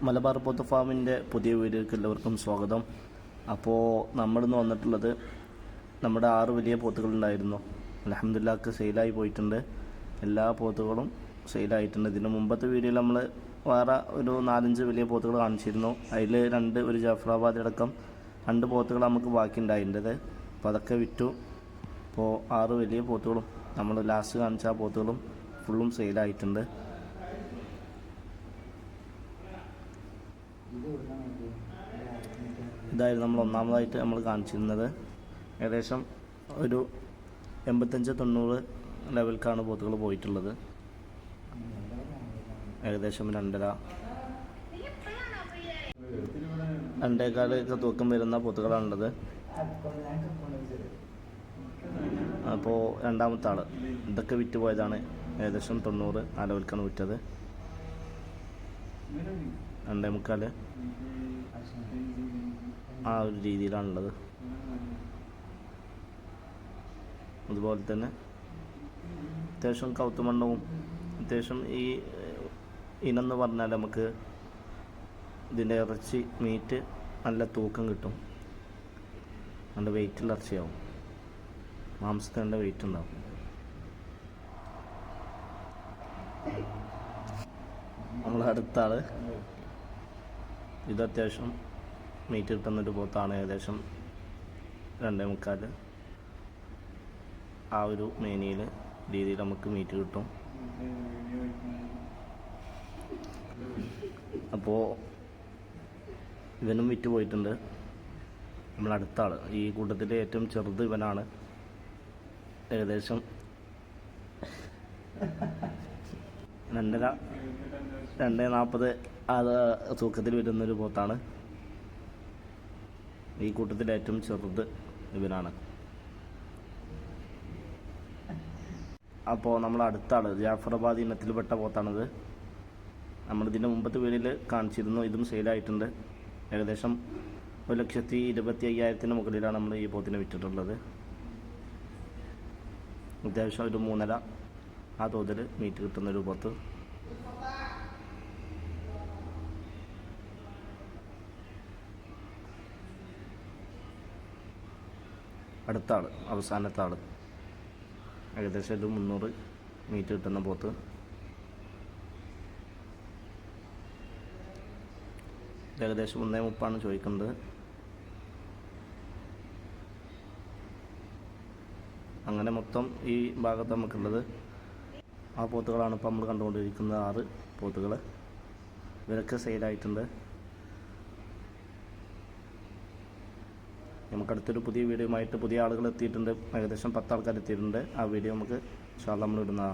മലബാർ പോത്ത് ഫാമിൻ്റെ പുതിയ വീഡിയോയ്ക്ക് എല്ലാവർക്കും സ്വാഗതം. അപ്പോൾ നമ്മളിന്ന് വന്നിട്ടുള്ളത് നമ്മുടെ 6 വലിയ പോത്തുകളുണ്ടായിരുന്നു. അൽഹംദുലില്ലാഹ് സെയിലായി പോയിട്ടുണ്ട്. എല്ലാ പോത്തുകളും സെയിലായിട്ടുണ്ട്. ഇതിന് മുമ്പത്തെ വീഡിയോയിൽ നമ്മൾ വേറെ ഒരു 4-5 വലിയ പോത്തുകൾ കാണിച്ചിരുന്നു. അതിൽ ഒരു ജാഫറാബാദ് അടക്കം 2 പോത്തുകൾ നമുക്ക് ബാക്കി ഉണ്ടായിരുന്നത്. അപ്പോൾ അതൊക്കെ വിറ്റു. അപ്പോൾ 6 വലിയ പോത്തുകളും നമ്മൾ ലാസ്റ്റ് കാണിച്ച ആ പോത്തുകളും ഫുള്ളും സെയിലായിട്ടുണ്ട്. ഇതായിരുന്നു നമ്മൾ ഒന്നാമതായിട്ട് നമ്മൾ കാണിച്ചിരുന്നത്. ഏകദേശം ഒരു 85-90 ലെവൽക്കാണ് പോത്തുകൾ പോയിട്ടുള്ളത്. ഏകദേശം 2.5-2.25 തൂക്കം വരുന്ന പോത്തുകളാണുള്ളത്. അപ്പോൾ രണ്ടാമത്തെ ആൾ ഇതൊക്കെ വിറ്റ് പോയതാണ്. ഏകദേശം 90 ആ ലെവൽക്കാണ് വിറ്റത്. 2.25 ആ ഒരു രീതിയിലാണുള്ളത്. അതുപോലെ തന്നെ അത്യാവശ്യം കൗത്തുമണ്ണവും അത്യാവശ്യം ഈ ഇനെന്ന് പറഞ്ഞാൽ നമുക്ക് ഇതിൻ്റെ ഇറച്ചി മീറ്റ് നല്ല തൂക്കം കിട്ടും. നല്ല വെയിറ്റുള്ള ഇറച്ചിയാവും. മാംസത്തിന് നല്ല വെയിറ്റ് ഉണ്ടാവും. നമ്മൾ അടുത്ത ആൾ ഇത് അത്യാവശ്യം മീറ്റ് കിട്ടുന്നൊരു പോത്താണ്. ഏകദേശം 2.25 ആ ഒരു മേനിയിൽ രീതിയിൽ നമുക്ക് മീറ്റ് കിട്ടും. അപ്പോൾ ഇവനും വിറ്റ് പോയിട്ടുണ്ട്. നമ്മളടുത്ത ആൾ ഈ കൂട്ടത്തിൽ ഏറ്റവും ചെറുത് ഇവനാണ്. ഏകദേശം 2.40 അത് തൂക്കത്തിൽ വരുന്നൊരു പോത്താണ്. ഈ കൂട്ടത്തിൽ ഏറ്റവും ചെറുത് ഇവനാണ്. അപ്പോൾ നമ്മൾ അടുത്ത ആൾ ജാഫറാബാദ് ഇനത്തിൽപ്പെട്ട പോത്താണിത്. നമ്മളിതിൻ്റെ മുമ്പത്തെ വീഡിയോയിൽ കാണിച്ചിരുന്നു. ഇതും സെയിലായിട്ടുണ്ട്. ഏകദേശം 1,25,000 മുകളിലാണ് നമ്മൾ ഈ പോത്തിനെ വിറ്റിട്ടുള്ളത്. അത്യാവശ്യം ഒരു 3.5 ആ തോതിൽ മീറ്റ് കിട്ടുന്നൊരു പോത്ത്. അടുത്ത ആൾ അവസാനത്തെ ആൾ ഏകദേശം ഒരു 300 മീറ്റ് കിട്ടുന്ന പോത്ത്. ഏകദേശം 1.30 ചോദിക്കുന്നത്. അങ്ങനെ മൊത്തം ഈ ഭാഗത്ത് നമുക്കുള്ളത് ആ പോത്തുകളാണ് ഇപ്പോൾ നമ്മൾ കണ്ടുകൊണ്ടിരിക്കുന്നത്. 6 പോത്തുകൾ ഇവരൊക്കെ സെയിലായിട്ടുണ്ട്. നമുക്കടുത്തൊരു പുതിയ വീഡിയോയുമായിട്ട് പുതിയ ആളുകൾ എത്തിയിട്ടുണ്ട്. ഏകദേശം 10 ആൾക്കാർ എത്തിയിട്ടുണ്ട്. ആ വീഡിയോ നമുക്ക് ഇൻഷാ അല്ലാഹ് നമ്മൾ ഇടുന്നതാണ്.